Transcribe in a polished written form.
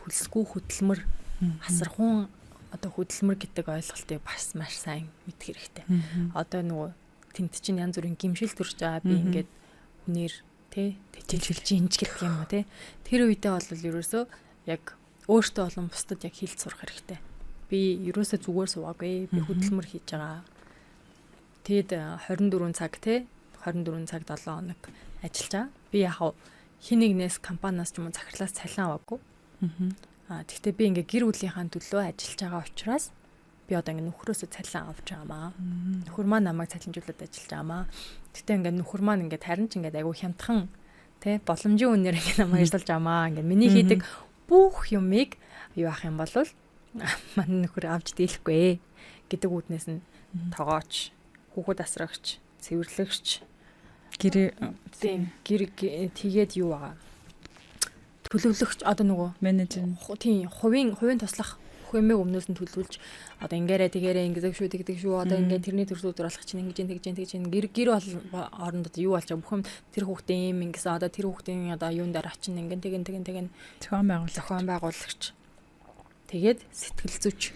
хөлсгүй хөдөлмөр асархуун одоо хөдөлмөр гэдэг ойлголтыг бас маш сайн мэдэх хэрэгтэй. Одоо нөгөө тэмт чинь янз бүрийн гимшил төрж байгаа би ингээд хүнээр тий тэжээлж инж гэдэг юм уу тий. Тэр үедээ бол ерөөсөө яг өөртөө болон бусдад яг хэлж сурах хэрэгтэй. Би ерөөсөө зүгээр суугаагүй. Би хөдөлмөр хийж байгаа. Тэгэд 24 цаг тий 24 цаг 7 хоног ажиллаж байгаа. Би яг хин нэгнээс компаниас ч юм уу захирлаас цалин аваагүй. Тэгтээ би ингээ гэр бүлийнхаа төлөө ажиллаж байгаа учраас би одоо ингээ нөхрөөсөө цалин авч байгаамаа. Нөхөр маань намайг цалинжуулаад ажиллаж байгаамаа. Тэгтээ ингээ нөхөр маань ингээ харин ч ингээ айгүй хямдхан тий боломжийн үнээр ингээ намайг ажиллаж байгаамаа. Ингээ миний хийдэг бүх юмыг юу ах юм бол манай нөхөр авч дийлэхгүй гэдэг үүднээс нь тоогооч, хүүхэд асрагч, цэвэрлэгч гэр тэгээд юу байгаа. Төлөвлөгч одоо нөгөө менежер тийм хувийн туслах хэмээг өмнөөс нь төлөвлөж одоо ингээрэ тэгээрэ ингэдэг шүү тэгдэг шүү одоо ингээ тэрний төрсөөр болох чинь ингэж гэр бол хоорондоо юу болж байгаа бүх юм тэр хүүхдээ юм ингэсэн одоо тэр хүүхдийн одоо юун дээр очин ингэн зохион байгуулагч тэгээд сэтгэл зүйч